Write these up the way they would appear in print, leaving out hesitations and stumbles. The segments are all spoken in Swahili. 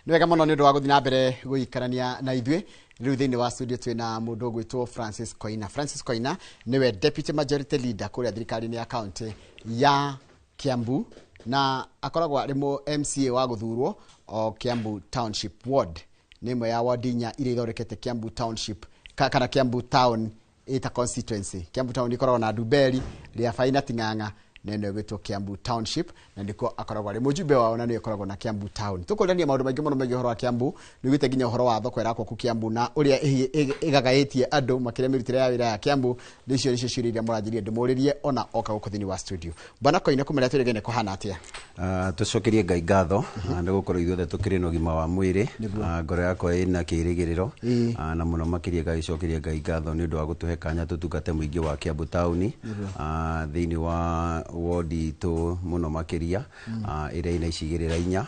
Nĩ wega mũno nĩ ũndũ wa gũthiĩ na mbere gũikarania na ithuĩ. Rĩu thĩinĩ wa studio twĩna mũndũ ũgwĩtwo Koina. Koina nĩwe Deputy Majority Leader kũrĩa thirikari-inĩ ya kaunti ya Kiambu na akoragwo arĩ MCA wa gũthurwo o Kiambu Township Ward. Nĩ ĩmwe ya ward inya iria ithondekete Kiambu Township kana Kiambu Town ĩta constituency. Kiambu Town ikoragwo na Nduberi, Rĩabai na Ting'ang'a nene gwĩtwo Kiambu Township na ndiko akoragwo arĩ mũjumbe wao na nĩ akoragwo na Kiambu Town. Tũkũrania maũndũ maingĩ mũno megiĩ ũhoro wa Kiambu, nĩ gwĩte nginya ũhoro wa thoko ĩrakwo ku Kiambu na ũrĩa ĩgagaĩtie andũ makĩria mĩrutĩre ya wĩra ya Kiambu. Nĩcio ciũria iria mũranjirie ndĩmũrĩrie ona oka gũkũ thĩinĩ wa studio. Bwana Koina kũmenya tũrĩgene kũhana atĩa? Tũcokerie Ngai ngatho nĩ gũkorwo ithuothe tũkĩrĩ na ũgima wa mwĩrĩ, ngoro yakwa ĩna kĩĩrĩgĩrĩro na mũno makĩria gagĩcokeria Ngai ngatho nĩ ũndũ wa gũtũhe kanya tũtungate mũingĩ wa Kiambu Town thĩinĩ wa wodi itũ mũno makĩria ĩrĩa ina icigĩrĩra inya.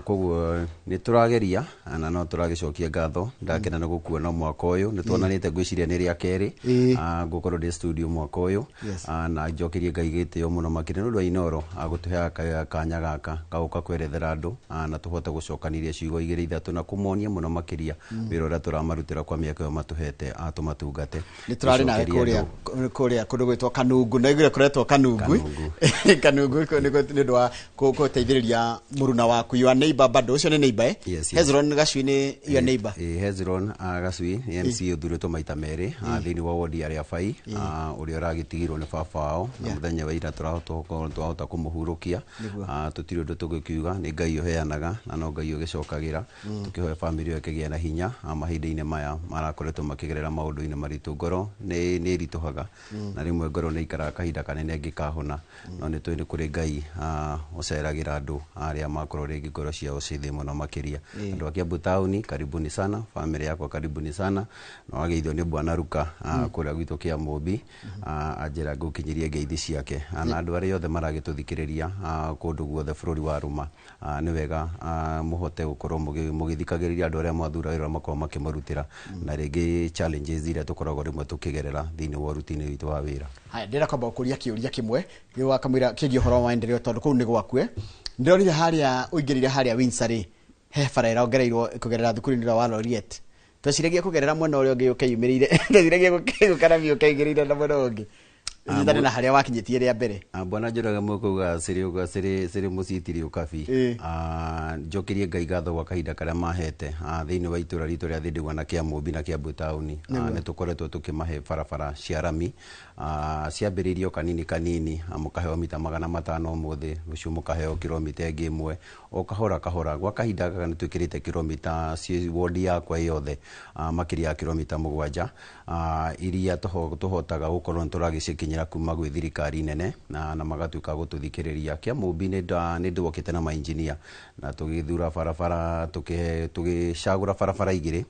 Koguo nĩ tũrageria na no tũragĩcokia ngatho. Ndakena nĩ gũkuona mwaka ũyũ, nĩ tuonanĩte ngwĩciria nĩ rĩa kerĩ ngũkorwo ndĩ studio mwaka ũyũ na njokerie Ngai gĩtĩo mũno makĩria nĩ ũndũ wa Inoro gũtũhe kanya gaka gagũka kwerethera andũ na tũhote gũcokanĩria ciugo igĩrĩ ithatũ na kũmonia mũno makĩria wĩra ũrĩa tũramarutĩra kwa mĩaka ĩyo matũhete tũmatungate. Nĩ tũrarĩ nawe kũrĩa kũndũ gwĩtwo Kanungu na igũrĩa kũretwo Kanungu nĩ ũndũ wa gũteithĩrĩria mũruna wa your neighbor bado ucio ni neighbor Hezron Gacui ni your neighbor Hezron Gacui MC uthuretwo maita merĩ thĩinĩ wa wodi ya Rĩabai ũrĩa ũragitigirwo nĩ baba wao na mũthenya wa ira tũrahota kũmũhurũkia. Tũtirĩ ũndũ tũgĩkiuga, nĩ Ngai ũheanaga na no Ngai ũgĩcokagĩra. Tũkĩhoya family ĩyo ĩkĩgĩa na hinya mahinda-inĩ maya marakoretwo makĩgerera maũndũ-inĩ maritũ. Ngoro nĩ ĩritũhaga na rĩmwe ngoro nĩ ikaraga kahinda kanene ĩngĩkahona, no nĩ tũĩ nĩ kũrĩ Ngai ũceragĩra andũ arĩa makorwo ngoro ciao cithi mũno makĩria. Andũ a Kiambu Town karibuni sana, family yakwa karibuni sana. No wageithio nĩ Bwana Ruka kũrĩa gwitũ Kiambu anjĩra ngũkinyirie ngeithi ciake na andũ arĩa othe maragĩtũthikĩrĩria kũndũ guothe bũrũri wa Ruma. Nĩ wega mũhote gũkorwo mũgĩthikagĩrĩria andũ arĩa mathura wĩra makorwo makĩmarutĩra na rĩngĩ challenges iria tũkoragwo rĩmwe tũkĩgerera thĩinĩ wa ũruti-inĩ witũ wa wĩra. Haya, ndĩra kwamba gũkũria kĩũria kĩmwe gĩwakamwĩra kĩgiĩ ũhoro wa maendeleo tondũ kũu nĩ gwakue. Ndĩronire harĩa ũingĩrire harĩa Windsor he bara ĩrongereirwo kũgerera thukuru-inĩ wa Loriet. Tweciragia kũgerera mwena ũrĩa ũngĩ ũkĩyumĩrĩire, tweciragia gũkana mĩo ũkaingĩrĩire na mwena ũngĩ. Nĩ na harĩa wakinyĩtie rĩa mbere. Bwana njũraga mũkauga cirĩ mũcitiri ũkabi. Njokerie Ngai ngatho gwa kahinda karĩa mahete thĩinĩ wa itũra ritũ rĩa Thĩndĩgwa na Kiambu na Kiambu Town. Nĩ tũkoretwo tũkĩmahe barabara cia rami ciambĩrĩirio kanini mũkaheo mita 500 ũmũthĩ, rũciũ mũkaheo kilomita ĩngĩ ĩmwe o kahora kahora. Gwa kahinda gaka nĩ twĩkĩrĩte kilomita wodi yakwa yothe makĩria ya kilomita 7 iria tũhotaga gũkorwo tũragĩcikinyĩra kuma gwĩ thirikari nene na magatuĩka gũtũthikĩrĩria. Kiambu nĩ ndĩwokĩte na mainjinia na tũgĩthura barabara tũgĩcagũra barabara igĩrĩ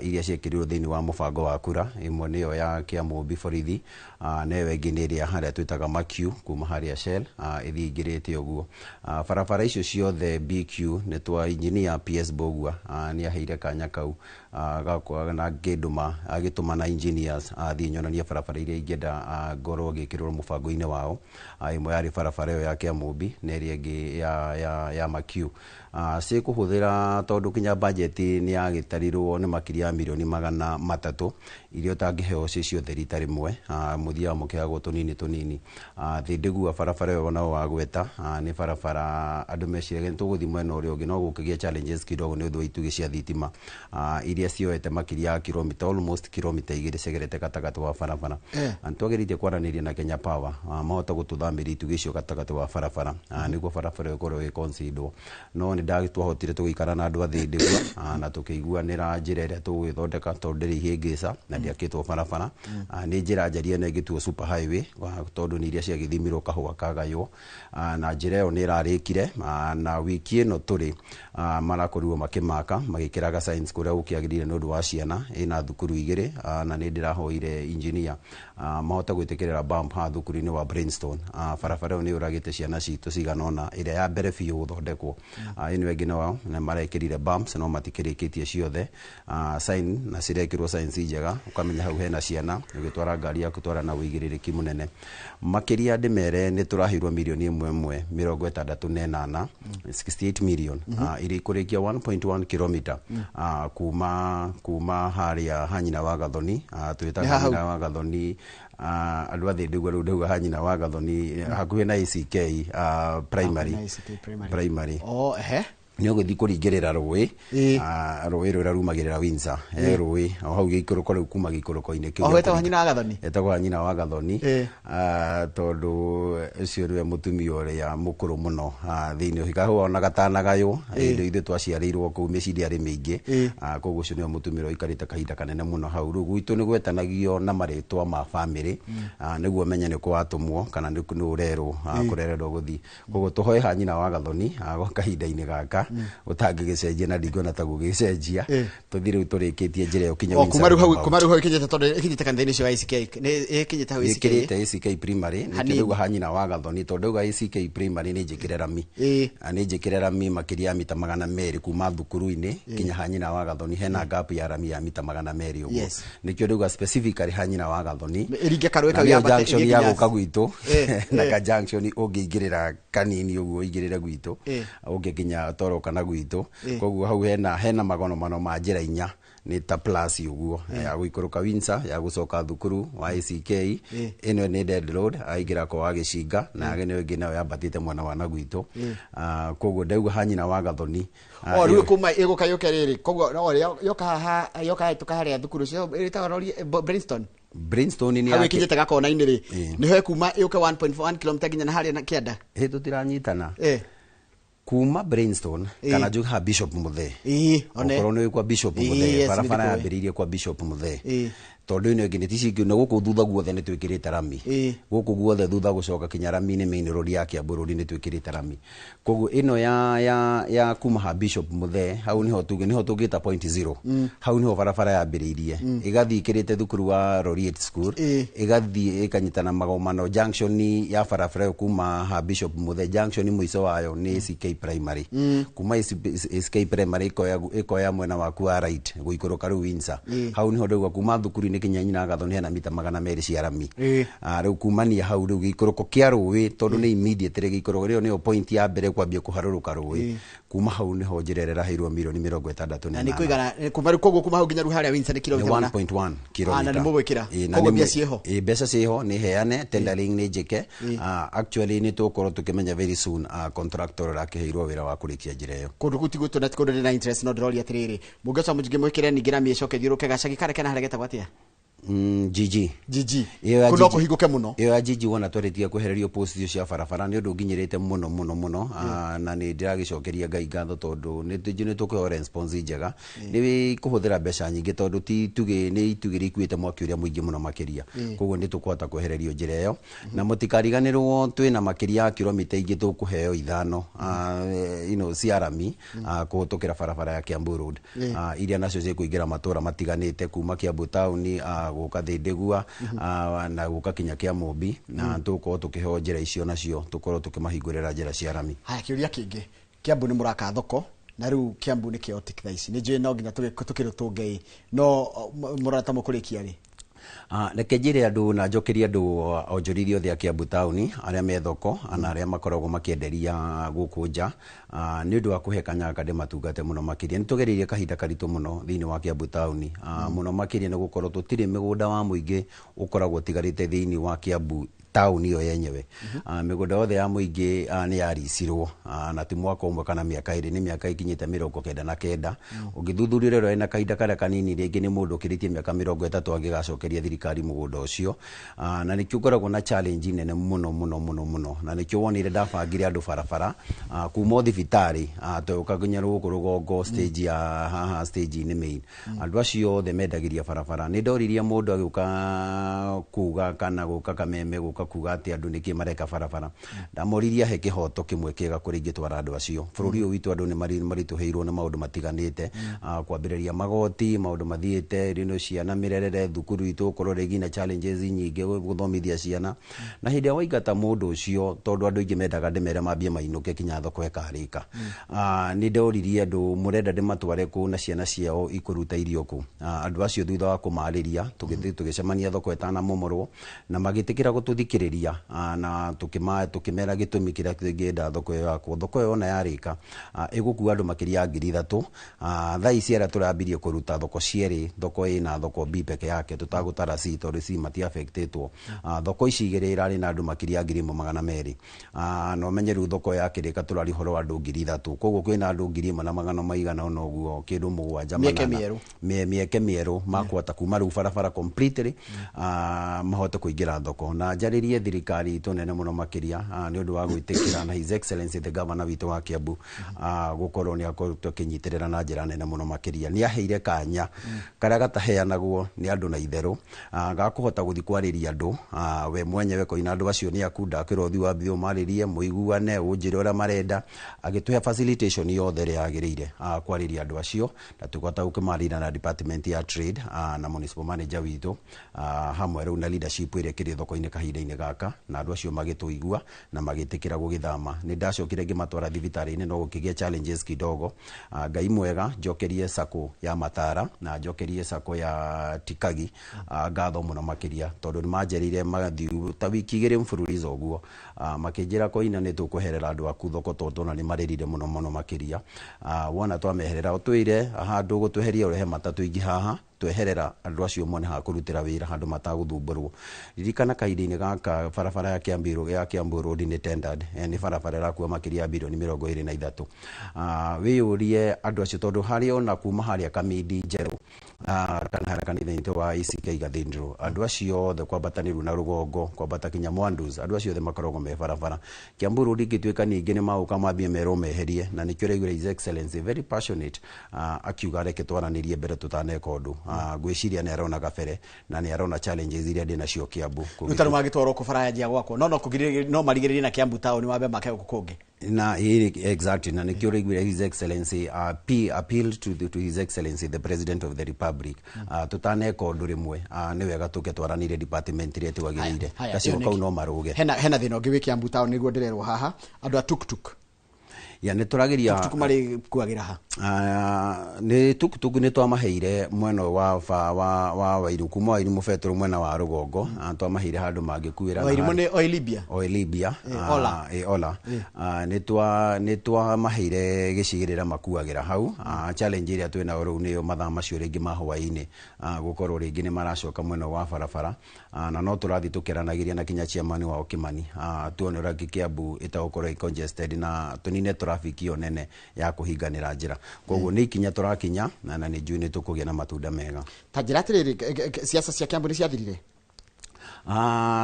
iria ciekĩrirwo thĩinĩ wa mũbango wa kura. Ĩmwe nĩyo ya Kiambu borithi na ĩyo ĩngĩ nĩ ĩrĩa harĩa twĩtaga Makiu kuma harĩa Shell ĩthiĩ ingĩrĩte ũguo. Barabara icio ciothe BQ nĩ twa engineer PS Bogua nĩ aheire kanya kau na ngĩndũma agĩtũma na engineers thiĩ nyonanie barabara iria ingĩenda ngorwo gĩkĩrwo mũbango-inĩ wao. Ĩmwe yarĩ barabara ĩyo ya Kiambu na ĩrĩa ĩngĩ ya Makiu. Cikũhũthĩra tondũ kinya budget nĩ yagĩtarirwo nĩ makĩria ya mirioni 300 iria ũtangĩheo ciothe rita rĩmwe, mũthia mũkĩhagwo tũnini. Thĩndĩgua barabara ĩyo nao wagweta nĩ barabara andũ meciragia tũgũthiĩ mwena ũrĩa ũngĩ no gũkĩgĩa challenges kidogo nĩ ũndũ wa itugĩ cia thitima iria cioete makĩria ya kilomita almost kilomita 2 cigerete gatagatĩ wa barabara. Twagĩrĩire kwaranĩria na Kenya Power mahota gũtũthamĩria itugĩ icio gatagatĩ wa barabara nĩguo barabara ĩkorwo ĩconsiderwo. No nĩ ndagĩtwahotire tũgĩikara na andũ a Thĩndĩgua na tũkĩiguanĩra njĩra ĩrĩa tũgwĩthondeka tondũ ndĩrĩ ihĩngĩca na ndĩakĩtwo barabara. Nĩ njĩra njarie na ĩgĩtuo super highway tondũ nĩ iria ciagĩthimirwo kahũa kagaywo na njĩra ĩyo nĩ ĩrarĩkire na wiki ĩno tũrĩ marakorirwo makĩmaka magĩkĩraga signs kũrĩa gũkĩagĩrĩire nĩ ũndũ wa ciana ĩna thukuru igĩrĩ na nĩ ndĩrahoire engineer mahota gwĩtĩkĩra gwikirira bump ha thukuru-ini wa Brainstorm barabara ĩyo nĩ ũragĩte ciana citũ ciganona ĩrĩa ya mbere biũ gũthondekwo ĩno ĩngĩ no marekĩrire bumps no matikĩrĩkĩtie ciothe sign na cirekĩrwo signs njega ũkamenya hau hena ciana ũgĩtwara ngari yaku twara na ũigĩrĩrĩki mũnene makĩria ndĩmere nĩ tũraheirwo mirioni 1.68 68 million iria ikũrĩkia 1.1 kilomita kuma harĩa hanyina wa Gathoni twĩtaga hanyina wa Gathoni andũ athĩ ndĩgua rĩu ndauga hanyina wa Gathoni hakuhĩ na ACK primary nĩ ũgũthiĩ kũringĩrĩra rũĩ rũrĩa rumagĩrĩra Windsor rũĩ hau gĩikũrũko rĩu kuma gĩikũrũko-inĩ kĩu etagwo hanyina wa Gathoni etagwo hanyina wa Gathoni tondũ ũcio nĩwe mũtumia ũrĩa mũkũrũ mũno thĩinĩ hikahu ona gatanagayũ indo ithuĩ twaciarĩirwo kũu mĩciri arĩ mĩingĩ koguo ũcio nĩwe mũtumia ũrĩa ũikarĩte kahinda kanene mũno hau rĩu gwitũ nĩ gwetanagio na marĩtwa ma bamĩrĩ nĩguo menye nĩ kwatũmwo kana nĩ ũrerwo kũrererwo gũthiĩ koguo tũhoe hanyina wa Gathoni gwa kahinda-inĩ gaka ũtangĩgĩcenjia na ndingĩona ta gũgĩcenjia tũthiĩ rĩu tũrĩkĩtie njĩra ĩyo kinya kuma rĩu hau ikinyĩte tondũ ikinyĩte kanitha-inĩ ũcio wa ACK ikinyĩte hau ikĩrĩte ACK primary nĩkĩo ndauga hanyina wa Gathoni tondũ ndauga ACK primary nĩ njĩkĩre rami nĩ njĩkĩre rami makĩria ya mita 200 kuma thukuru-inĩ kinya hanyina wa Gathoni hena gap ya rami ya mita 200 ũguo nĩkĩo ndauga specifically hanyina wa Gathoni ĩringe karũĩ kau ya junction ya gũka gwitũ na ka junction ũngĩingĩrĩra kanini ũguo ũingĩrĩre gwitũ ũngĩkinya toroka na gwitũ koguo hau hena magonomano ma njĩra inya nĩ ta plus ũguo ya gũikũrũka Windsor ya gũcoka thukuru wa ACK ĩno nĩ dead road aingĩra kwa Gĩcinga na agene ĩngĩ nayo yambatĩte mwena wa na gwitũ koguo ndauga hanyina wa Gathoni rĩu kuma ĩgũka yũke rĩrĩ koguo yoka haha hĩtũka harĩa thukuru ũcio ĩtagwo Brainstorm nĩ hau ikinyĩte gakona-inĩ rĩ nĩho kuma yũke 1.1 km nginya na harĩa kĩanda tũtiranyitana kuma Brainstorm kana njuga Bishop Muthee okorwo nĩ kwa Bishop Muthee barabara yambĩrĩirie kwa Bishop Muthee tondũ ĩno ĩngĩ nĩ ticingĩ na gũkũ thutha guothe nĩ twĩkĩrĩte rami gũkũ guothe thutha gũcoka kinya rami-inĩ main road ya Kiambu road nĩ twĩkĩrĩte rami koguo ĩno ya kuma ha Bishop Muthee hau niho tũngĩta point 0 hau niho barabara yambĩrĩirie ĩgathiĩ ĩkĩrĩte thukuru wa Roriet School ĩgathiĩ ĩkanyitana magomano junction ya barabara ĩyo kuma ha Bishop Muthee junction mũico wayo nĩ ACK primary kuma ACK primary ĩkoya mwena waku wa right gũikũrũka rĩu Windsor hau niho ndauga kuma thukuru-inĩ kinya nyina Gathoni hena mita 200 cia rami rĩu kumania hau rĩu gĩikũrũko kĩa rũĩ tondũ nĩ immediate gĩikũrũko rĩyo nĩyo point ya mbere kwambia kũharũrũka rũĩ kuma hau niho njĩra ĩrĩa ĩraheirwo mirioni 68 na nĩ kũigana kuma koguo kuma hau nginya rĩu harĩa Windsor nĩ kilomita 1.1 kilomita na nĩ mũgwĩkĩra koguo mbia ciĩho mbeca ciĩho nĩ heane tendering nĩ njĩke actually nĩ tũkorwo tũkĩmenya very soon contractor akĩheirwo wĩra wa kũrĩkia njĩra ĩyo kũndũ kũu tigũtũ na kũndũ na interest no ndĩroria atĩrĩrĩ mũngĩcoka mũngĩ mwĩkĩre ningĩ rami ĩcoke thiũrũke gacagi karĩa kena harĩa getagwo atĩa Gigi kuno kuhiguke muno iyo ya Gigi wona twaritia kwehererio post icio cia barabara ni undu nginyirite muno na ni ndiragicokeria Ngai ngatho tondu ni tukuhe response njega ni kuhuthira mbeca nyingi tondu ti tuge ni itugire ikuite mwaki uria muingi muno makiria koguo ni tukuhota kwehererio njira iyo na mutikariganirwo twina makiria kilomita ingi tukuheo 5 cia rami kuhutukira barabara ya Kiambu road iria nacio cikuingira matura matiganite kuma Kiambu town guka Thindegua na guka kinya Kiambu na tuko tukiheo njira icio nacio tukorwo tukimahingurira njira cia rami. Haya kiuria kingi Kiambu ni muraka thoko na riu Kiambu ni chaotic thaa ici ni njui no nginya tukirutunge no murata mukurikia ri reke njire andu na njokeria andu onjoririo thia Kiambu town aria me thoko ana aria makoragwo makienderia guku nja ni undu wa kuhe kanyaka ndi matungate muno makiria ni tugeririe kahinda karitu muno thiini wa Kiambu town muno makiria ni gukorwo tutire migunda wa muingi ukoragwo tigarite thiini wa Kiambu town iyo yenyewe migunda yothe ya muingi ni yaricirwo na ti mwaka umwe kana miaka iri ni miaka ikinyite 99 ungithuthuria rero ena kahinda karia kanini ringi ni mundu ukiritie miaka 30 angigacokeria thirikari mugunda ucio na nikio ngoragwo na challenge nene muno na nikio wonire ndabangire andu barabara kuma thibitari toka nginya rugo rugongo stage ya haha stage ni main andu acio othe mendagiria barabara ni ndoririe mundu agiuka kuga kuga kana guka kameme guka kuga ati andu niki mareka barabara ndamoriria he kihoto kimwe kiega kuri ingitwara andu acio bururi witu andu ni marituheirwo na maundu matiganite kwambiriria magoti maundu mathiite rino ciana mirerere thukuru itu kororegi na challenges nyingi guthomithia ciana na hindi ya waigata mundu ucio tondu andu ingi mendaga ndimere mambie mainuke kinya thoko ekarika ni ndoririe andu murenda ndimatware ku na ciana ciao ikuruta irio ku andu acio thutha wa kumariria tugicemania thoko etana momorwo na magitikira gututhikiriria na tukimera gitumi kiria kingenda thoko yakwo thoko yo na yarika iguku andu makiria 3,000 thaa ici ara turambirie kuruta thoko cieri thoko ina thoko B peke yake tutagutara C tondu C mati affectetwo thoko ici igiri irari na andu makiria 200,000 no menye ru thoko yake rika turari horo andu 3,000 koguo kwina andu 1,000 maigana ona uguo kindu mugwanja mieke mieru makwata kuma ru barabara completely mahote kuingira thoko na njaririe thirikari itu nene muno makiria ni undu wa gwitikira na his excellency the governor witu wa Kiambu gukorwo ni akorwo kinyitirira na njira nene muno makiria ni aheire kanya karia gataheanagwo ni andu na itheru gakuhota guthi kwariria andu we mwenyewe Koina andu acio ni akunda kirothi wa bio maririe muiguane unjire ura marenda agituhe facilitation yothe ria agirire kwariria andu acio na tugota ukimarira na department ya trade na municipal manager witu hamwe ru na leadership ire kiri thoko-ini kahinda-ini gaka na andu acio magituigua na magitikira gugithama ni ndacokire ngimatwara thibitari-ini no gukigia challenges kidogo ngai mwega njokerie sako ya Matara na njokerie sako ya Tikagi ngatho muno makiria tondu ni manjerire magathiu ta wiki igiri mfururizo guo makinjira Koina ni tukuherera andu aku thoko tondu na ni maririre muno makiria wona twameherera utwire handu gutuheria urehe matatu ingi haha tweherera andu acio mone ha kurutira wira handu mataguthumbũrwo ririkana kahinda-ini gaka barabara ya Kiambu road ni tendered ni barabara rakua makiria bilioni 23 wiyurie andu acio tondu hari ona kuma haria Kamidi Njeru kana kanitha wa ICK Gathindro andu acio the kwabataniru na rugongo kwabata kinya Mwandus andu acio the makorogo me barabara Kiambu road igituika ningi ni mauka mambie mero meherie na nikyo regula his excellency very passionate akiuga reke twaranirie mbere tutaneka undu gwiciria ni arona gabere na ni arona challenges iria ndina cio Kiambu utaru magitwaro ku baraya gwakwo no kugiriria no marigiriria na Kiambu town wambe make gukungi na exactly na nikyo regula his excellency appeal to his excellency the president of the republic tutaneka undu rimwe ni wega tuke twaranire department ria twagirire kacio kau no maruge hena thina ungi wi Kiambu town niguo ndirerwo haha andu a tuktuk ya ni turagiria tuktuk mari kuagira ha ni tuktuk ni twamaheire mweno wa wairu kuma wairu mufetro mwena wa rugongo twamaheire handu mangikuira wairu ni Oilibia ola ni twamaheire gicigirira makuagira hau challenge iria twina ru ni mathaa macio ringi ma hwaini gukorwo ringi ni maracoka mweno wa barabara na no turathi tukiranagiria na kinya chairman wa Okimani tuonera Kiambu itagukorwo congested na tunine traffic yo nene ya kuhinganira njira koguo ni kinya turakinya na ni njui ni tukugia na matunda mega ta njira atiriri siasa cia Kiambu ni ciathirire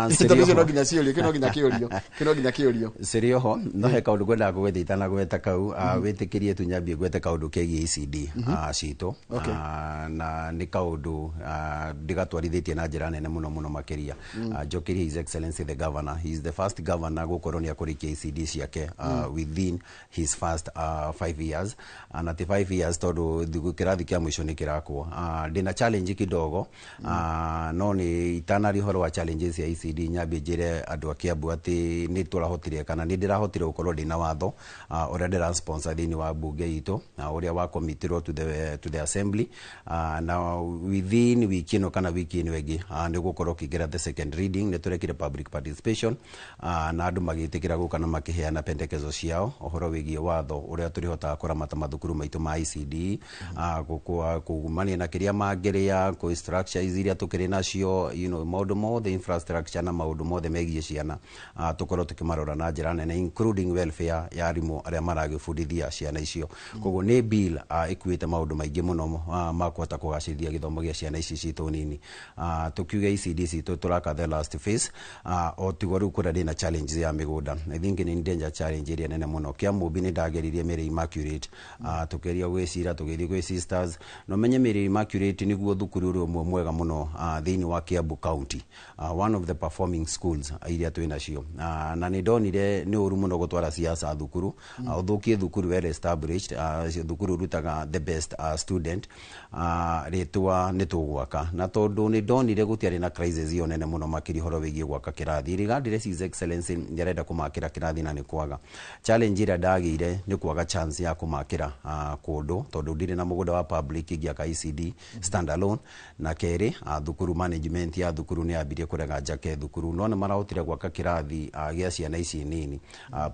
serio no ginya kiorio serio ho no he kaundu gwenda gwethita na gweta kau witikirie tunyambie gwete kaundu kegi ECD cito na ni kaundu ndigatwarithitie na njira nene muno makiria njokirie his excellency the governor he is the first governor gukoronia kurikia ECD ciake within his first 5 years and at 5 years tondu thigukirathi kia mwisho ni kirakwo ndina challenge kidogo no ni itanari horo wa challenges ya ECD nyambie njire andu a Kiambu ati ni turahotire kana ni ndirahotire gukorwo ndina watho uria ndira sponsor thini wa bunge itu uria wa committee to the assembly na within wiki ino kana wiki ino egi ni gukorwo kigira the second reading ni turekire public participation na andu magitikira guka na makiheana pendekezo ciao ohoro wigie watho uria turihota kuramata mathukuru maitu ma ECD kugumania na kiria mangeria ku structures iria tukiri nacio maundu mothe infrastructure na maundu mothe megie ciana tukorwo tukimarora na njira nene including welfare ya arimu aria maragibundithia ciana icio koguo ni bill ikuite maundu maingi muno makwata kugacithia githomo gia ciana ici citu nini tukiuga ECD citu turaka the last phase o tigoru kura dina challenge ya migunda I think ni danger challenge iria nene muno Kiambu ni ndageririe Mary Immaculate tukeria gwicira tugethi gwi sisters no menye Mary Immaculate niguo thukuru uri umwe mwega muno thini wa Kiambu county one of the performing schools iria twĩ nacio, na nĩ ndonire nĩ ũru mũno gũtwara siasa thukuru, ũthũkie thukuru well established, thukuru rutaga the best student, rĩtwa nĩ tũgwaka, na tondũ nĩ ndonire gũtiarĩ na crisis yo nene mũno makĩria horo wĩgiĩ gwaka kĩrathi, regardless his excellency nĩ arenda kũmakĩra kĩrathi na nĩ kwaga. Challenge ĩrĩa ndagĩire nĩ kwaga chance ya kũmakĩra kũndũ, tondũ ndirĩ na mũgũnda wa public ngĩaka ICD standalone, na kerĩ thukuru management ya thukuru nĩ yambirie kũrega njake thukuru, no nĩ marahotire gwaka kĩrathi gĩa ciana ici nini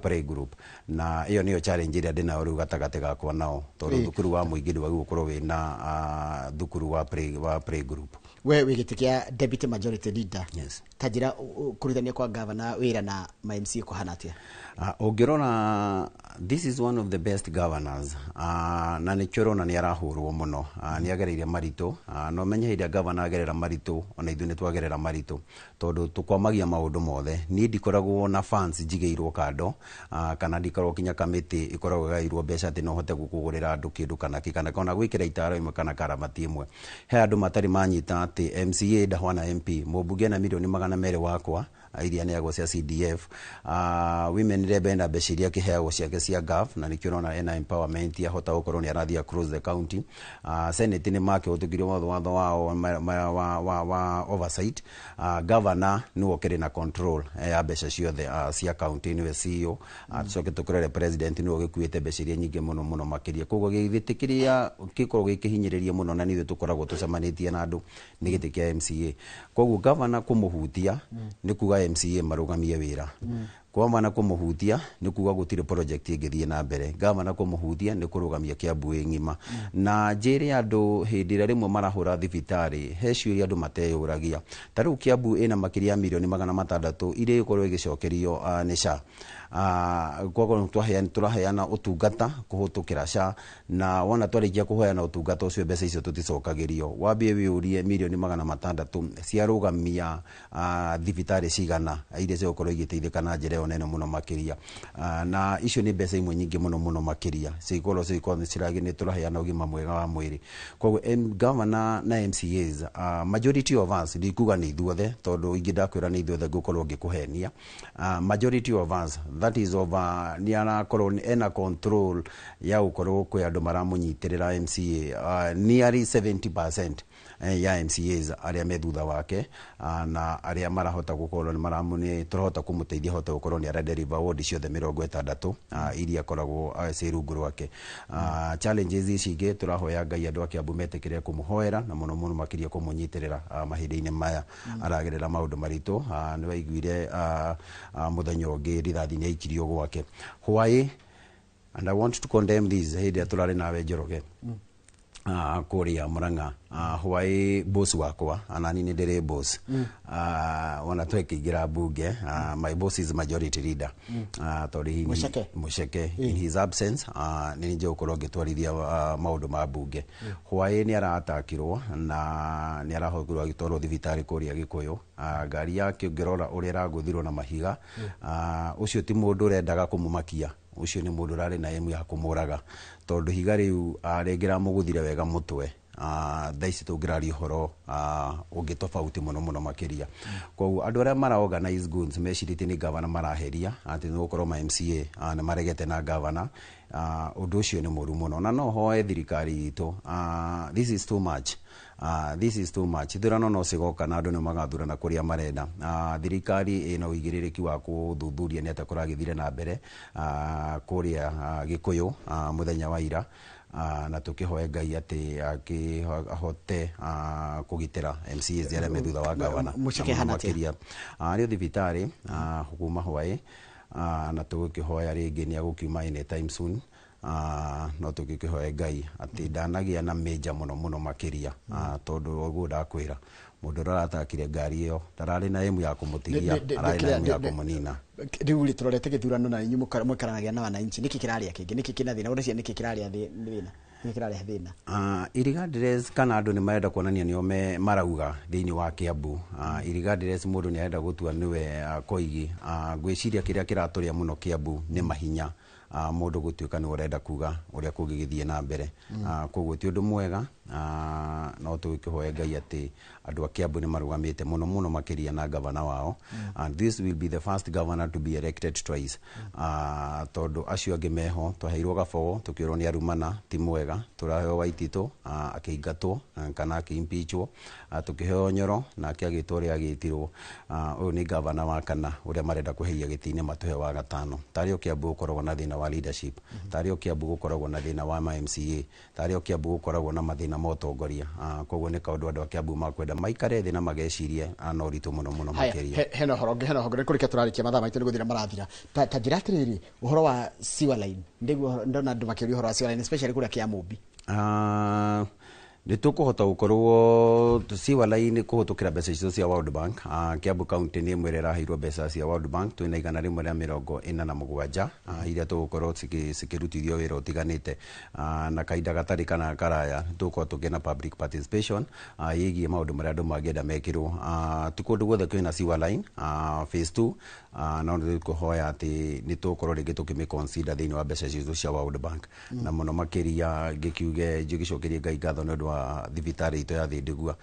play group, na ĩyo nĩyo challenge ĩrĩa ndĩnayo rĩu gatagatĩ gakwa nao, tondũ thukuru wa mũingĩ ndwagĩrĩirwo gũkorwo wĩna thukuru wa play group. We wĩgĩtĩkia deputy majority leader, yes, tanjira kũrithania kwa governor wĩra na ma-MC kũhana atĩa? Ũngĩrora this is one of the best governors, na nĩ kĩrona nĩ arahũrwo mũno, nĩ agereire maritũ, no menye hĩndĩ governor agerera maritũ, ona ithuĩ nĩ twagerera maritũ, tondũ tũkwamagia maũndũ mothe. Niĩ ndikoragwo na fans njigĩirwo kando, kana ndikoragwo kinya kamĩtĩ ĩkoragwo ĩgaĩirwo mbeca atĩ no hote gũkũgũrĩra andũ kĩndũ kana kana gwĩkĩra itaro ĩmwe kana karamati ĩmwe. He andũ matarĩ manyita atĩ MCA ndahwana MP, mũmbunge na milioni 200 wakwa iria nĩ agwo cia CDF, women rebenda mbeca iria kĩheagwo ciake cia GAF, na nĩ kĩrona ena empowerment ya hota gũkorwo nĩ arathia across the county. Senate nĩ makĩhũtũkirio watho wao wa oversight. Governor nĩ wokere na control ya mbeca ciothe cia county, nĩwe CEO. Tucoke tũkorere president nĩ ũgĩkuĩte mbeca iria nyingĩ mũno makĩria, koguo gĩthĩ kĩrĩa gĩkorwo gĩkĩhinyĩrĩria mũno na nithuĩ tũkoragwo tũcemanĩtie na andũ nĩ gĩtĩ kĩa MCA. Koguo governor kũmũhutia nĩ kuga MCA marugamie wĩra. Governor kũmũhutia nĩ kuga gũtirĩ project ĩngĩthiĩ na mbere. Governor kũmũhutia nĩ kũrũgamia Kiambu ng'ima. Na njĩre andũ hĩndĩ ĩrĩa rĩmwe marahũra thibitarĩ, he ciũria andũ mateyũragia. Ta rĩu Kiambu ĩna makĩria ya milioni 600 iria ikorwo igĩcokerio nĩ SHA. Koguo tũraheana ũtungata kũhũtũkĩra SHA, na wona twarĩkia kũheana ũtungata ũcio mbeca icio tũticokagĩrio. Wambie wĩũrie milioni 600 ciarũgamia thibitarĩ cigana iria cigũkorwo igĩteithĩka na njĩra ĩyo nene mũno makĩria, na icio nĩ mbeca imwe nyingĩ mũno makĩria cikorwo nĩ tũraheana ũgima mwega wa mwĩrĩ. Koguo governor na MCAs, majority of us ndikuga nĩ ithuothe, tondũ ingĩ ndakwĩra nĩ ithuothe ngũkorwo ngĩkũhenia, majority of us, that is over, nĩ arakorwo ena control ya gũkorwo kwĩ andũ maramũnyitĩrĩra MCA, nearly 70% ya MCAs arĩa me thutha wake, na arĩa marahota gũkorwo nĩ tũrahota kũmũteithia hota gũkorwo nĩ aradeliver ward ciothe 60 iria akoragwo ciĩ rungu rwake. Challenges ici ingĩ tũrahoya Ngai andũ a Kiambu metĩkĩre kũmũhoera na mũno makĩria kũmũnyitĩrĩra mahinda-inĩ maya aragerera maũndũ maritũ. Nĩ waiguire mũthenya ũngĩ rithathi nĩ aikirio gwake. Why? And I want to condemn this hĩndĩ tũrarĩ nawe Njoroge kũrĩa Murang'a. Why boss wakwa, anani nĩ ndĩrĩ boss, ona twekĩingĩra bunge, my boss is majority leader, tondũ Mucheke in his absence, nĩ nje gũkorwo ngĩtwarithia maũndũ ma bunge. Why nĩ aratakirwo na nĩ arahotwo agĩtwarwo thibitarĩ kũrĩa Gĩkũyũ, ngari yake ũngĩrora ũrĩa ĩragũthirwo na mahiga, ũcio ti mũndũ ũrendaga kũmũmakia, ucio nĩ mũndũ rarĩ na emu ya kũmũraga, tondũ higa rĩu rĩngĩra mũgũthire wega mũtwe, thaici tũngĩraria ũhoro ũngĩ tofauti mũno makĩria. Koguo andũ arĩa mara organize goods mecirĩtie nĩ governor maraheria atĩ nĩ gũkorwo ma MCA nĩ maregete na governor. Ũndũ ũcio nĩ mũru mũno, na no hoe thirikari itũ, this is too much. This is too much. Ithurano no cigoka na andũ nĩ magathurana kũrĩa marenda. Thirikari ĩna ũigĩrĩrĩki wa gũthuthuria nĩ atĩa kũragĩthire na mbere kũrĩa Gĩkũyũ mũthenya wa ira, na tũkĩhoe Ngai atĩ akĩhote kũgitĩra MCAs arĩa me thutha wa governor makĩria rĩo thibitarĩ kuma hwaĩ, na tũgũkĩhoya rĩngĩ nĩ agũkiuma anytime soon. No tũgĩkĩhoe Ngai atĩ ndanagĩa na meja mũno makĩria, tondũ ũguo ndakwĩra mũndũ ũratakire ngari ĩyo ndararĩ na emu ya kũmũtigia, ararĩ na emu ya kũmũnina. Rĩu rĩ tũrorete gĩthurano na inyuĩ mũikaranagia na wananchi, nĩkĩ kĩrarĩa kĩngĩ, nĩkĩ kĩna thĩna, ũrĩa nĩkĩ kĩrarĩa thĩna, nĩkĩ kĩrarĩa thĩna? Irregardless kana andũ nĩ marenda kuonania nĩo marauga thĩinĩ wa Kiambu, irregardless mũndũ nĩ arenda gũtua nĩwe Koigi, ngwĩciria kĩrĩa kĩratũrĩa mũno Kiambu nĩ mahinya, mũndũ gũtuĩka nĩ ũrenda kuga ũrĩa kũngĩgĩthiĩ na mbere. Koguo ti ũndũ mwega, no tũkihoya Ngai atĩ andũ a Kiambu nĩ marugamĩte mũno makĩria na gavana wao, and this will be the first governor to be elected twice. Tondũ acio angĩ meho twaheirwo Gabogo tũkĩrwo nĩ arumana ti mwega, tũraheo Waititũ akĩingatwo kana akĩimpeachwo, tũkĩheo Nyoro na akĩagĩtwo ũrĩa agĩtirwo. Ũyũ nĩ gavana wa kana ũrĩa marenda kũheia gĩtĩ-inĩ matũhe wa gatano. Tarĩ o Kiambu gũkoragwo na thĩna wa leadership, tarĩ o Kiambu gũkoragwo na thĩna wa MCA, tarĩ o Kiambu gũkoragwo na mathĩna ma ũtongoria. Koguo nĩ kaũndũ andũ a Kiambu makwenda maikare thĩ na magecirie no ritũ mũno makĩria. Hena horo nĩ kũrĩkia tũrarĩkia mathaa maitũ nĩ gũthira marathira. Ta njĩra atĩrĩrĩ, ũhoro wa sewer line ndiguo ndona andũ makĩũria ũhoro wa sewer line especially kũrĩa Kiambu. Nĩ tũkũhota gũkorwo sewer line kũhĩtũkĩra mbeca icio cia World Bank. Kiambu County nĩ ĩmwe ĩrĩa ĩraheirwo mbeca cia World Bank, twĩna 147 iria tũgũkorwo cikĩrutithio wĩra ũtiganĩte na kahinda gatarĩ kana karaya. Tũgũkorwo tũkĩna public participation yĩgiĩ maũndũ marĩa andũ mangĩenda mekĩrwo. Ti kũndũ guothe kwĩna sewer line phase 2, no nĩ tũkũhoya atĩ nĩ tũgũkorwo rĩngĩ tũkĩmĩconsider thĩinĩ wa mbeca icio cia World Bank, na mũno makĩria ngĩgĩcokeria Ngai ngatho nĩ ũndũ wa thibitarĩ itũ ya Thĩndĩgua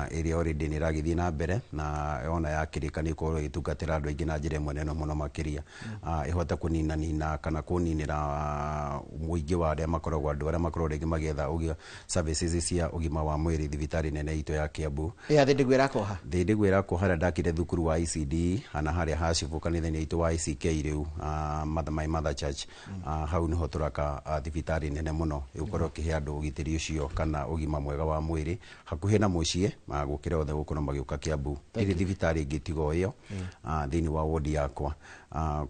ĩrĩa already nĩ ĩragĩthiĩ na mbere na ona yakĩrĩka nĩ ĩkorwo ĩgĩtungatĩra andũ aingĩ na njĩra ĩmwe nene mũno makĩria, ĩhote kũninanina kana kũninĩra mũingĩ wa arĩa makoragwo andũ arĩa makoragwo rĩngĩ magĩetha services cia ũgima wa mwĩrĩ thibitarĩ nene itũ ya Kiambu. Thĩndĩgua ĩrakoha harĩa ndakire thukuru wa ICD ana harĩa hacibu kanitha-inĩ itũ wa ICK rĩu my mother church. Hau nĩho tũraka thibitarĩ nene mũno ĩgũkorwo ĩkĩhe andũ ũgitĩri ũcio kana ũgima mwega wa mwĩrĩ hakuhĩ na mũciĩ gũkĩra othe gũkorwo magĩũka Kiambu. Ĩrĩ thibitarĩ ĩngĩ tigo ĩyo thĩinĩ wa wodi yakwa.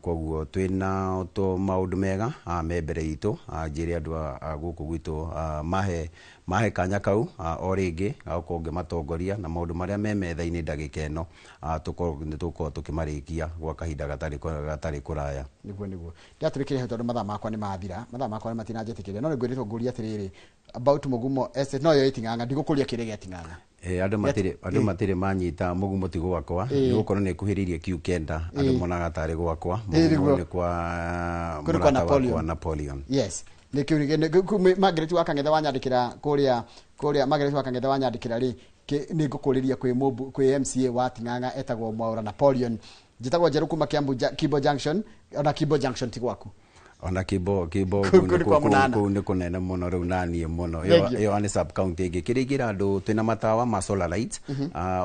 Koguo twĩna maũndũ mega me mbere itũ, njĩre andũ a gũkũ gwitũ mahe kanya kau o rĩngĩ gũkorwo ngĩmatongoria na maũndũ marĩa me metha-inĩ ndagĩka ĩno tũkorwo tũkĩmarĩkia gwa kahinda gatarĩ kũraya. Nĩguo ndatũrĩkĩre tondũ mathaa makwa nĩ mathira, mathaa makwa nĩ matinanjĩtĩkĩria, no nĩngwĩrĩtwo ngũria atĩrĩrĩ about Mũgumo estate no yo Ting'ang'a, ndigũkũria kĩrĩa gĩa Ting'ang'a. Andũ matirĩ manyita Mũgumo ti gwakwa, nĩ gũkorwo nĩ ĩkuhĩrĩirie Q-Kenda, andũ monaga tarĩ gwakwa, Mũgumo nĩ kwa mũrata wakwa Napoleon. Yes, Margaret wa Kang'ethe wanyandĩkĩra kũrĩa Margaret wa Kang'ethe wanyandĩkĩra rĩ nĩ ngũkũrĩria kwĩ MCA wa Ting'ang'a etagwo Mwaura Napoleon, njĩtagwo njerũ kuma Kibo Junction, ona Kibo Junction ti gwaku. Ona Kibo kũu nĩ kũnene mũno rĩu naniĩ mũno. Ĩyo nĩ sub county ĩngĩ kĩrĩa ingĩra andũ twĩna matawa ma solar light,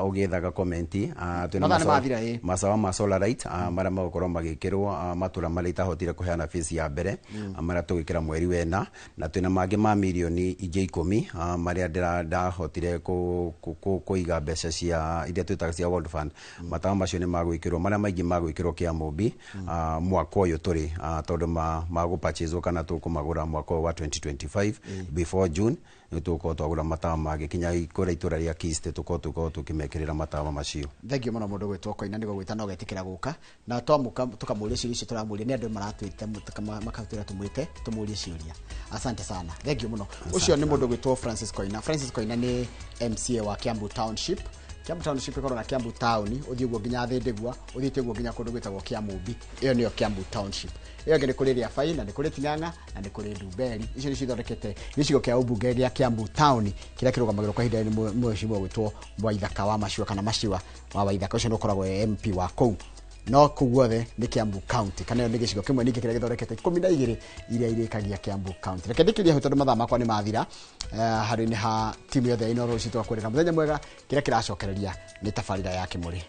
ũgĩethaga komenti twĩna matawa ma solar light marĩa magũkorwo magĩkĩrwo matũra marĩa itahotire kũheana phase ya mbere marĩa tũgĩkĩra mweri wena, na twĩna mangĩ ma mirioni ingĩ 10 marĩa ndahotire kũiga mbeca cia iria twĩtaga cia World Fund. Matawa macio nĩ magwĩkĩrwo, marĩa maingĩ magwĩkĩrwo Kiambu mwaka ũyũ tũrĩ tondũ magũpurchase kana tũkũmagũra mwaka wa 2025 before June nĩ tũkorwo twagũra matawa magĩkinya kũrĩa itũra rĩa Kiste tũkorwo tũkĩmekĩrĩra matawa macio. Thengio mũno mũndũ gwĩtwo Koina nĩguo gwĩta no getĩkĩra gũka na twamuka tũkamũria ciũria icio tũramũria nĩ andũ maratwĩte makatwĩra tũmũrie ciũria. Asante sana, thengio mũno. Ũcio nĩ mũndũ gwĩtwo Francis Koina. Francis Koina nĩ MCA wa Kiambu Township. Kiambu Township ĩkorwo na Kiambu Town, ũthiĩ guo nginya Thĩndĩgua, ũthiĩte guo nginya kũndũ gwĩtagwo Kiambu. Ĩyo nĩyo Kiambu Township. Ĩyo nĩ kũrĩ Rĩabai na nĩ kũrĩ Ting'ang'a na nĩ kũrĩ Ndumberi. Icio nĩ cithondekete gĩcigo kĩa ũmbunge gĩa Kiambu Town kĩrĩa kĩrũgamagĩrĩrwo kwa ihinda rĩrĩ mheshimiwa gwĩtwo Waithaka wa Maciwa kana Maciwa wa Waithaka. Ũcio nĩ ũkoragwo MP wa kũu. No kũu guothe nĩ Kiambu County, kana nĩ gĩcigo kĩmwe ningĩ kĩrĩa gĩthondekete 12 iria irĩkagia Kiambu County. Reke ndĩkĩrie tondũ mathaa makwa nĩ mathira harĩ-inĩ ha timu yothe ino rũciũ twakwĩrĩra mũthenya mwega kĩrĩa kĩracokereria nĩ tabarĩra ya Kĩmũrĩ.